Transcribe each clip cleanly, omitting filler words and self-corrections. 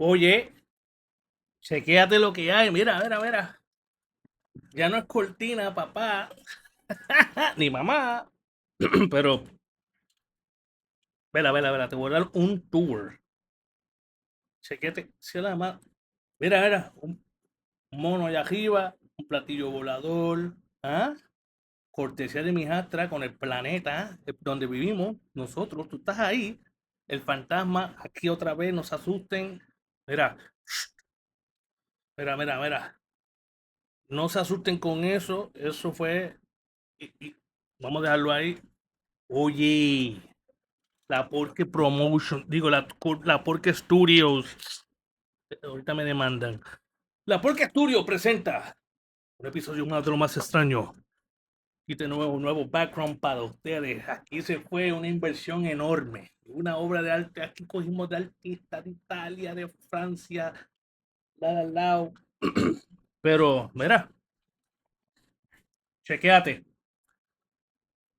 Oye, chequéate lo que hay. Mira, mira, mira. Ya no es cortina, papá, ni mamá. Pero, vela, vela, vela. Te voy a dar un tour. Chequéate. Si la más. Mira, mira. Un mono allá arriba. Un platillo volador. ¿Ah? Cortesía de mi hijastra con el planeta donde vivimos. Nosotros. Tú estás ahí. El fantasma. Aquí otra vez. Nos asusten. Mira. Mira, mira, mira. No se asusten con eso. Eso fue. Vamos a dejarlo ahí. Oye, la Porque Promotion, digo, la Porque Studios. Ahorita me demandan. La Porque Studio presenta un episodio más de lo más extraño. Y de nuevo, un nuevo background para ustedes. Aquí se fue una inversión enorme. Una obra de arte. Aquí cogimos de artistas de Italia, de Francia, la. Pero, mira, chequéate.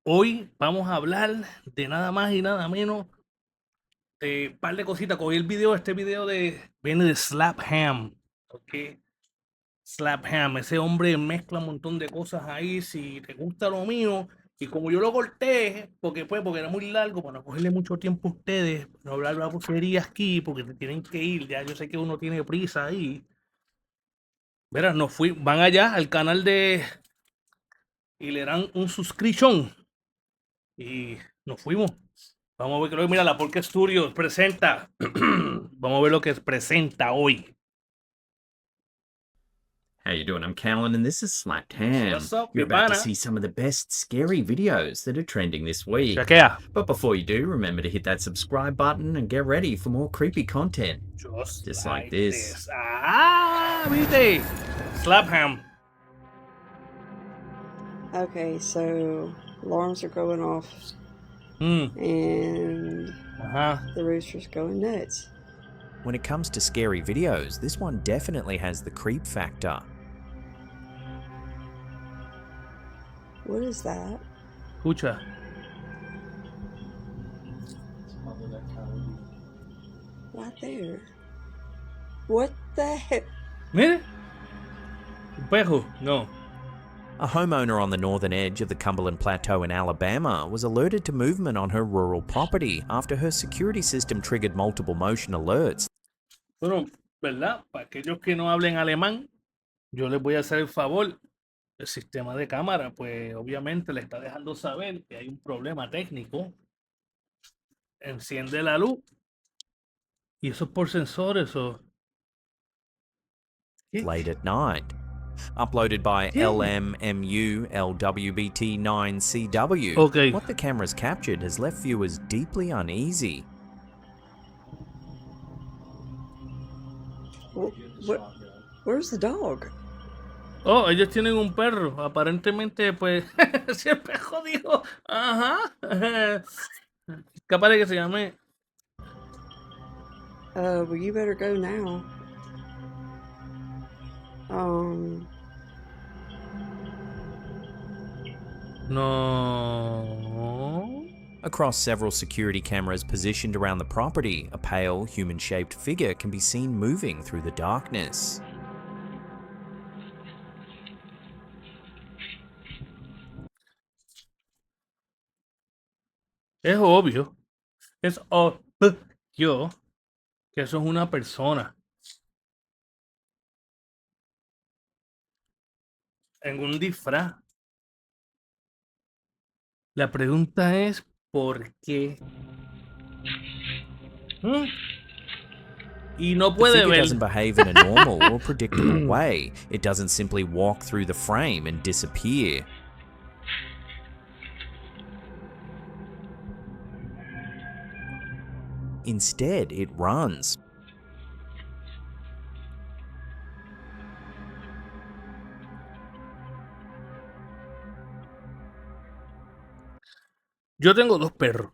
Hoy vamos a hablar de nada más y nada menos de par de cositas. Cogí este video viene de Slap Ham. Ok. Slap Ham, ese hombre mezcla un montón de cosas ahí. Si te gusta lo mío, y como yo lo corté, porque era muy largo, para no cogerle mucho tiempo a ustedes, no hablar de porquería aquí, porque te tienen que ir. Ya yo sé que uno tiene prisa ahí. Verás, van allá al canal y le dan un subscription. Y nos fuimos. Vamos a ver que mira, la Porque Studios presenta. Vamos a ver lo que presenta hoy. How you doing? I'm Callan and this is Slapped Ham. What's up, You're mi about to pana? see some of the best scary videos that are trending this week. Chequea. But before you do, remember to hit that subscribe button and get ready for more creepy content. Just like this. Ah, viste. Slap Ham. Okay, so alarms are going off and the rooster's going nuts. When it comes to scary videos, this one definitely has the creep factor. What is that? Escucha. Right there. What the heck? Mire. Un perro. No. A homeowner on the northern edge of the Cumberland Plateau in Alabama was alerted to movement on her rural property after her security system triggered multiple motion alerts. Bueno, ¿verdad? Para aquellos que no hablen alemán, yo les voy a hacer el favor. El sistema de cámara, pues obviamente le está dejando saber que hay un problema técnico. Enciende la luz. Y eso es por sensores o... Late at night. Uploaded by LMMULWBT9CW. Okay. What the cameras captured has left viewers deeply uneasy. Where's the dog? Oh, ellos tienen un perro. Aparentemente, pues, si el perro dijo, ajá. Capaz de que se llame. Well, you better go now. No. Across several security cameras positioned around the property, a pale, human-shaped figure can be seen moving through the darkness. Es obvio. Es obvio que eso es una persona. En un disfraz. La pregunta es ¿por qué? Y no The puede figure ver. doesn't behave in a normal or predictable way. It doesn't simply walk through the frame and disappear. Instead, it runs. Yo tengo dos perros.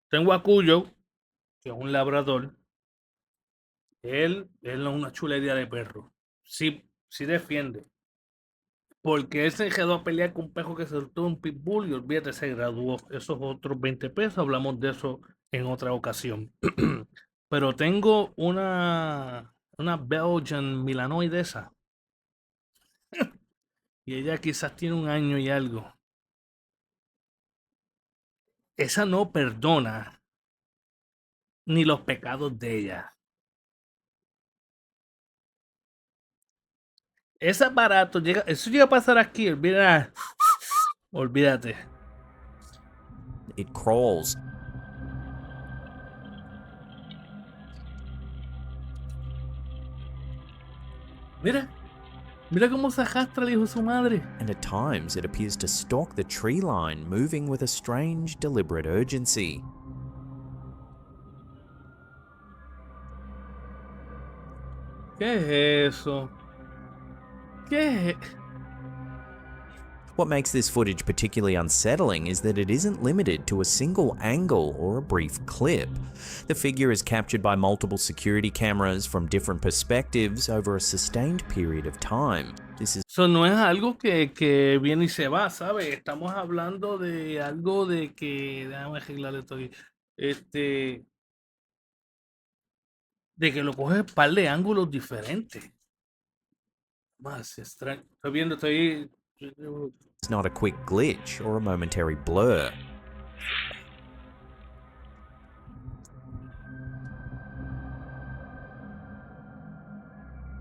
Tengo a Cuyo, que es un labrador. Él no es una chulería de perro. Sí defiende. Porque él se quedó a pelear con un perro que se soltó un pitbull y olvídate, se graduó. Esos otros 20 pesos, hablamos de eso en otra ocasión. pero tengo una Belgian milanoidesa. Y ella quizás tiene 1 año y algo. Esa no perdona ni los pecados de ella. Ese aparato llega, eso llega a pasar aquí, olvídate. It crawls. Mira, mira cómo se arrastra el hijo de su madre. And at times it appears to stalk the tree line, moving with a strange, deliberate urgency. ¿Qué es eso? ¿Qué es? What makes this footage particularly unsettling is that it isn't limited to a single angle or a brief clip. The figure is captured by multiple security cameras from different perspectives over a sustained period of time. This is Eso no es algo que viene y se va, ¿sabes? Estamos hablando de algo de que, déjame arreglar esto aquí, de que lo coges un par de ángulos diferentes. Más extraño. Estoy viendo, not a quick glitch or a momentary blur.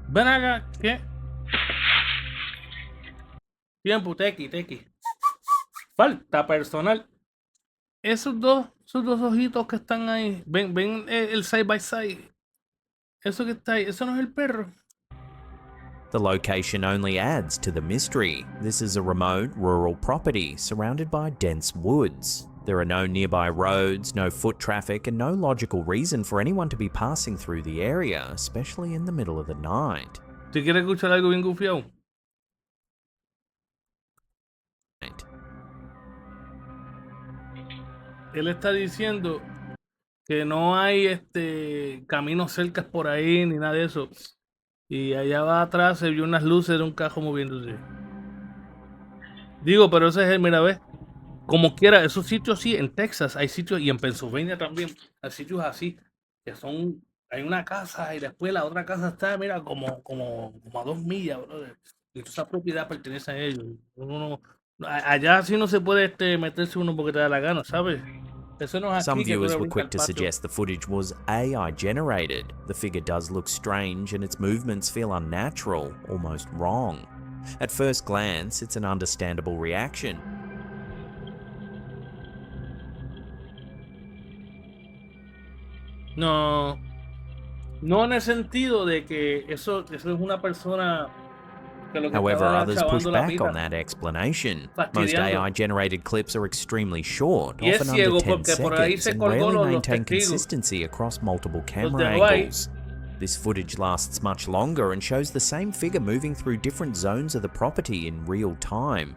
Ven acá, ¿qué? Tiempo, tequi. Falta personal. Esos dos ojitos que están ahí, ven el side by side. Eso que está ahí, eso no es el perro. The location only adds to the mystery. This is a remote, rural property surrounded by dense woods. There are no nearby roads, no foot traffic, and no logical reason for anyone to be passing through the area, especially in the middle of the night. ¿Te quieres escuchar algo bien gufiado? Él está diciendo que no hay caminos cercas por ahí ni nada de eso. Y allá va atrás se vio unas luces de un carro moviéndose. Digo, pero ese es el, mira, ves. Como quiera, esos sitios sí, en Texas hay sitios y en Pennsylvania también hay sitios así, que son, hay una casa y después la otra casa está, mira, como a 2 millas, brother. Y toda esa propiedad pertenece a ellos. Allá sí no se puede meterse uno porque te da la gana, ¿sabes? Eso no es Some aquí que tú viewers le were brincas quick al to patio. suggest the footage was AI generated. The figure does look strange and its movements feel unnatural, almost wrong. At first glance, it's an understandable reaction. No, no en el sentido de que eso es una persona que lo que However, estaba others push chavando la back pita. on that explanation. Most Fastidiando. AI generated clips are extremely short, Y es often under ciego 10 porque por ahí seconds, se and colgó rarely los maintain testigos. consistency across multiple camera dejó ahí. angles. This footage lasts much longer and shows the same figure moving through different zones of the property in real time.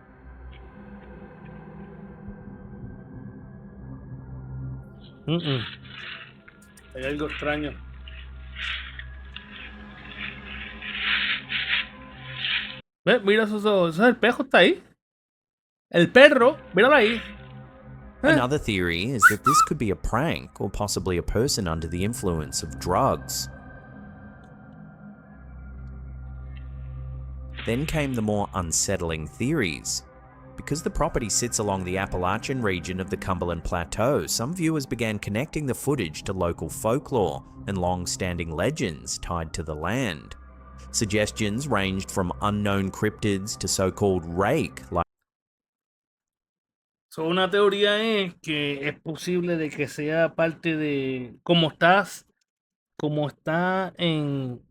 Hay algo extraño. Ve, mira esos ojos. El pejo está ahí. El perro, míralo ahí. Another theory is that this could be a prank or possibly a person under the influence of drugs. Then came the more unsettling theories. Because the property sits along the Appalachian region of the Cumberland Plateau, some viewers began connecting the footage to local folklore and long-standing legends tied to the land. Suggestions ranged from unknown cryptids to so-called rake, like So, una teoría es que es posible de que sea parte de como está en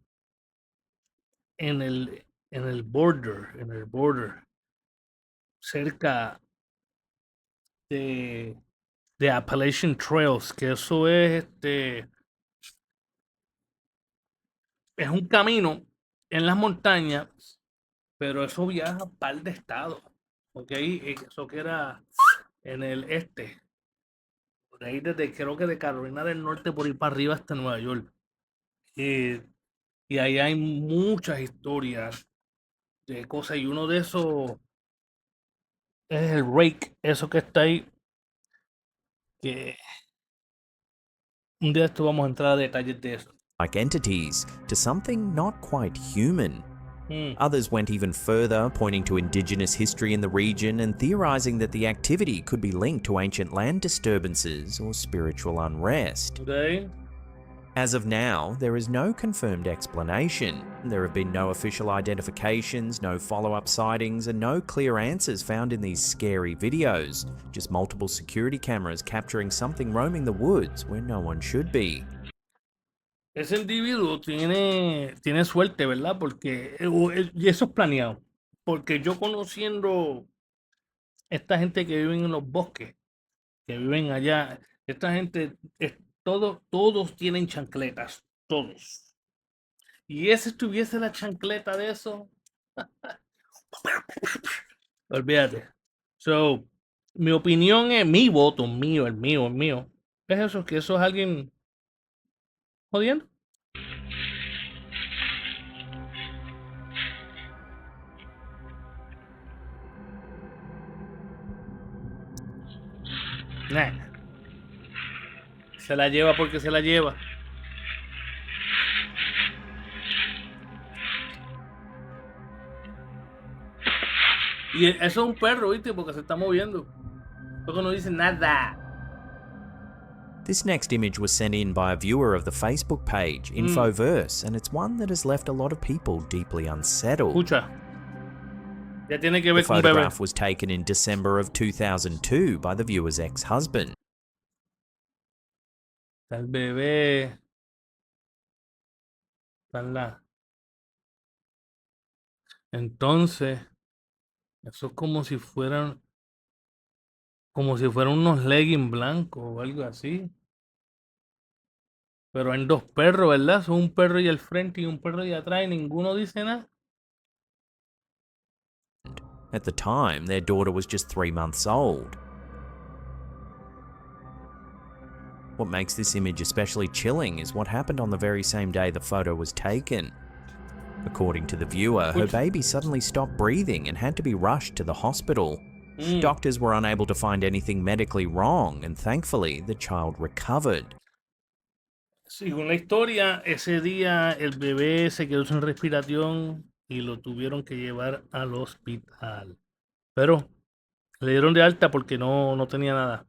el border, cerca de Appalachian Trails, que eso es es un camino en las montañas, pero eso viaja a par de estados, ¿ok? Eso queda en el este, por ahí desde, creo que de Carolina del Norte por ir para arriba hasta Nueva York. Y ahí hay muchas historias de cosas, y uno de esos es el rake, eso que está ahí, que Un día de esto vamos a entrar a detalles de eso. like entities to something not quite human. Others went even further, pointing to indigenous history in the region and theorizing that the activity could be linked to ancient land disturbances or spiritual unrest. Okay. As of now, there is no confirmed explanation. There have been no official identifications, no follow-up sightings, and no clear answers found in these scary videos. Just multiple security cameras capturing something roaming the woods where no one should be. Ese individuo tiene suerte, ¿verdad? Porque y eso es planeado. Porque yo conociendo esta gente que vive en los bosques, que viven allá, esta gente, todos tienen chancletas, todos. Y ese tuviese la chancleta de eso, olvídate. So, mi opinión es, mi voto, el mío, es eso, que eso es alguien jodiendo. Nah. Se la lleva porque se la lleva. Y eso es un perro, ¿viste? Porque se está moviendo. Porque no dice nada. This next image was sent in by a viewer of the Facebook page, Infoverse, and it's one that has left a lot of people deeply unsettled. Escucha. Ya tiene que The ver con un bebé. photograph was taken in December of 2002 by the viewer's ex-husband. Está el bebé. Está la. Entonces, eso es como si fueran unos leggings blancos o algo así. Pero hay dos perros, ¿verdad? Son un perro y al frente y un perro y atrás y ninguno dice nada. At the time, their daughter was just 3 months old. What makes this image especially chilling is what happened on the very same day the photo was taken. According to the viewer, her baby suddenly stopped breathing and had to be rushed to the hospital. Doctors were unable to find anything medically wrong, and thankfully, the child recovered. Según la historia, ese día el bebé se quedó sin respiración y lo tuvieron que llevar al hospital. Pero le dieron de alta porque no tenía nada.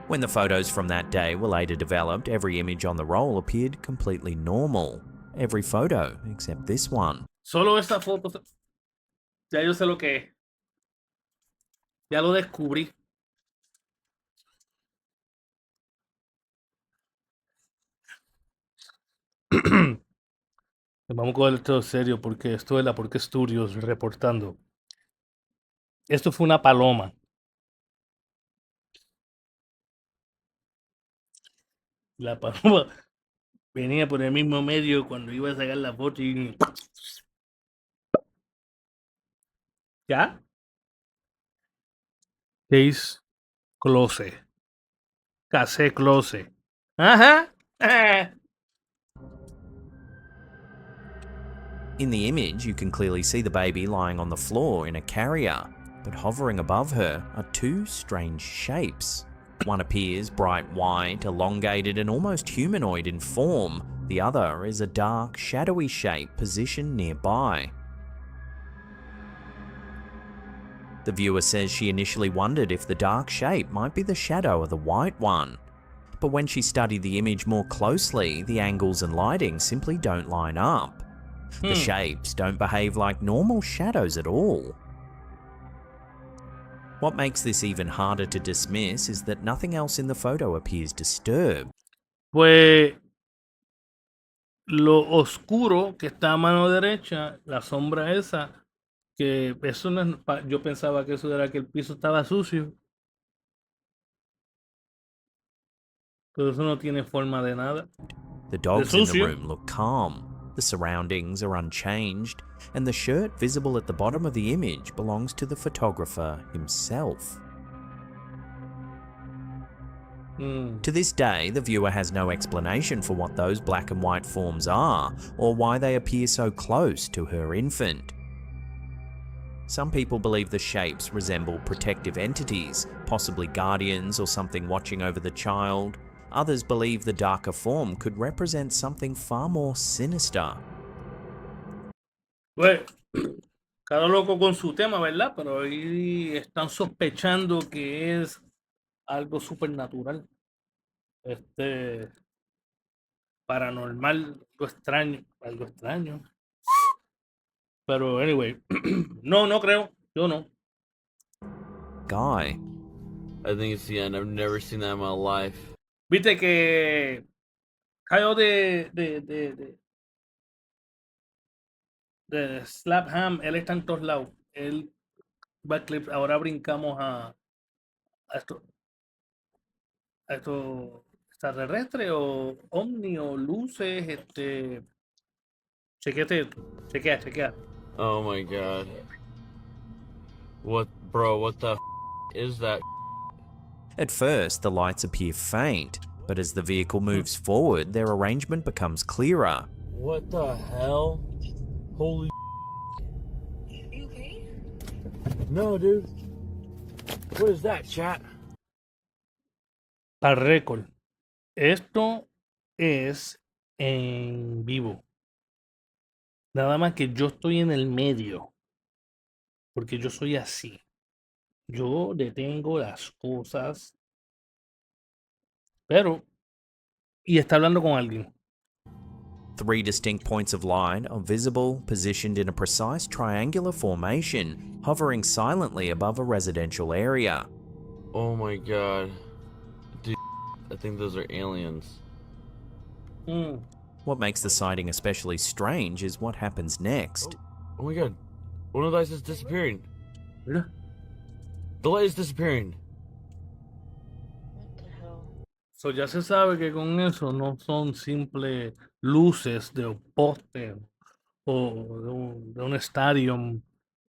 When the photos from that day were later developed, every image on the roll appeared completely normal. Every photo except this one. Solo esa foto, ya yo sé lo que es. Ya lo descubrí. Vamos a coger esto serio porque esto es la Porque Studios reportando. Esto fue una paloma. La paloma venía por el mismo medio cuando iba a sacar la foto y... ¿Ya? Case close. Case close. Ajá. In the image, you can clearly see the baby lying on the floor in a carrier, but hovering above her are two strange shapes. One appears bright white, elongated and almost humanoid in form. The other is a dark, shadowy shape positioned nearby. The viewer says she initially wondered if the dark shape might be the shadow of the white one. But when she studied the image more closely, the angles and lighting simply don't line up. The shapes don't behave like normal shadows at all. What makes this even harder to dismiss is that nothing else in the photo appears disturbed. Pues lo oscuro que está a mano derecha, la sombra esa, que eso no es, yo pensaba que eso era que el piso estaba sucio. Pero eso no tiene forma de nada. The dogs in the sucio. room look calm. The surroundings are unchanged, and the shirt visible at the bottom of the image belongs to the photographer himself. To this day, the viewer has no explanation for what those black and white forms are, or why they appear so close to her infant. Some people believe the shapes resemble protective entities, possibly guardians or something watching over the child. Others believe the darker form could represent something far more sinister. Pues, cada loco con su tema, ¿verdad? Pero ahí están sospechando que es algo supernatural. Paranormal, algo extraño. Pero, anyway, no creo, yo no. Guy. I think it's the end. I've never seen that in my life. Viste que cayó de Slapham, él está en todos lados. Él va a clip, ahora brincamos a esto extraterrestre o ovni o luces, chequea. Oh my god. What, bro, what the is that? At first, the lights appear faint, but as the vehicle moves forward, their arrangement becomes clearer. What the hell? Holy You okay? no, dude. What is that, chat? Para récord, esto es en vivo. Nada más que yo estoy en el medio, porque yo soy así. Yo detengo las cosas, y está hablando con alguien. 3 distinct points of light are visible, positioned in a precise triangular formation, hovering silently above a residential area. Oh my god. Dude, I think those are aliens. What makes the sighting especially strange is what happens next. Oh my god. One of the lights is disappearing. Mira. The light is disappearing. What the hell? So ya se sabe que con eso no son simples luces de un poste o de un estadio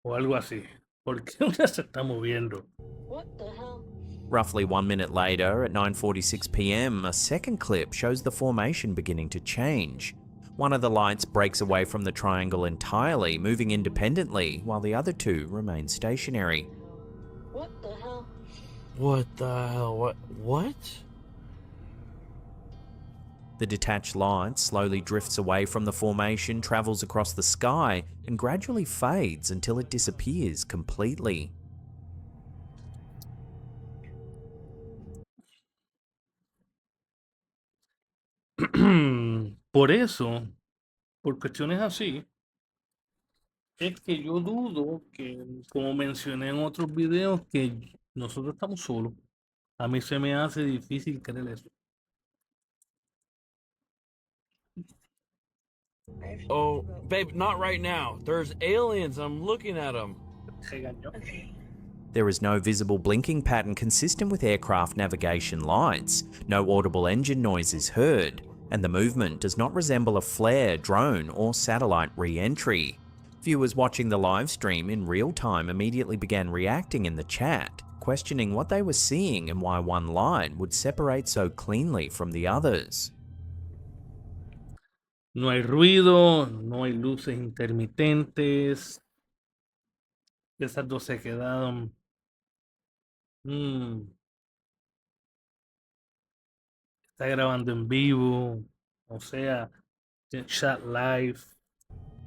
o algo así, porque una se está moviendo. What the hell? Roughly 1 minute later, at 9:46 p.m., a second clip shows the formation beginning to change. One of the lights breaks away from the triangle entirely, moving independently, while the other two remain stationary. What the hell? What the hell? What? The detached light slowly drifts away from the formation, travels across the sky, and gradually fades until it disappears completely. Por eso, por cuestiones así, es que yo dudo que, como mencioné en otros videos, que nosotros estamos solos. A mí se me hace difícil creer eso. Oh, babe, not right now. There's aliens. I'm looking at them. Regañó. Okay. There is no visible blinking pattern consistent with aircraft navigation lights, no audible engine noise is heard, and the movement does not resemble a flare, drone, or satellite re-entry. Viewers watching the live stream in real time immediately began reacting in the chat, questioning what they were seeing and why one light would separate so cleanly from the others. No hay ruido, no hay luces intermitentes. Esas dos se quedaron. Está grabando en vivo. O sea, chat live.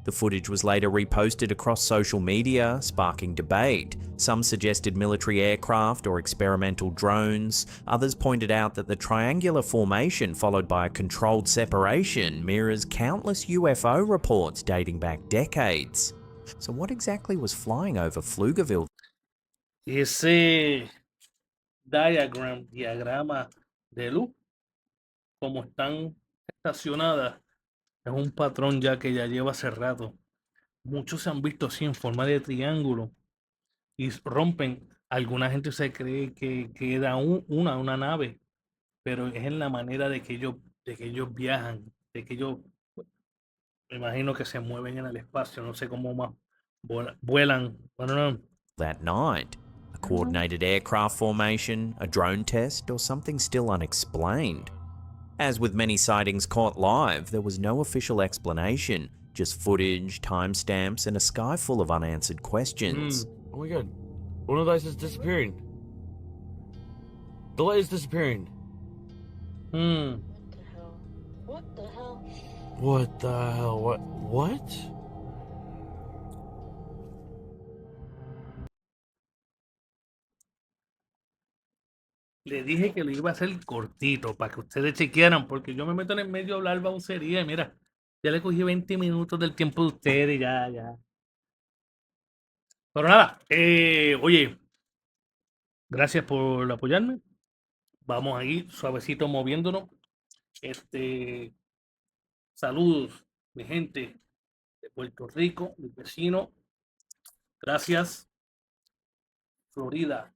The footage was later reposted across social media, sparking debate. Some suggested military aircraft or experimental drones. Others pointed out that the triangular formation followed by a controlled separation mirrors countless UFO reports dating back decades. So what exactly was flying over Pflugerville? Ese diagrama de luz, como están estacionadas, es un patrón ya que ya lleva hace rato. Muchos se han visto así en forma de triángulo y rompen. Alguna gente se cree que era una nave, pero es en la manera de que ellos viajan, de que ellos, me imagino que se mueven en el espacio, no sé cómo más vuelan. Bueno, no. That night, a coordinated aircraft formation, a drone test, or something still unexplained. As with many sightings caught live, there was no official explanation, Just footage, timestamps, and a sky full of unanswered questions. Oh my god. One of the lights is disappearing. The light is disappearing. Mm. What the hell? What the hell? What? Le dije que lo iba a hacer cortito para que ustedes chequearan, porque yo me meto en el medio a hablar babosería y mira, ya le cogí 20 minutos del tiempo de ustedes, ya. Pero nada, oye, gracias por apoyarme. Vamos ahí, suavecito moviéndonos. Saludos, mi gente de Puerto Rico, mis vecinos. Gracias. Florida,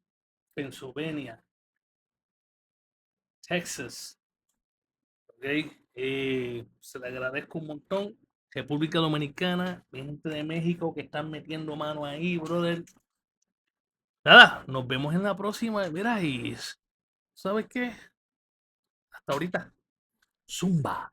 Pennsylvania, Texas. Ok, se le agradezco un montón. República Dominicana, gente de México que están metiendo mano ahí, brother. Nada, nos vemos en la próxima. Mira, y ¿sabes qué? Hasta ahorita. Zumba.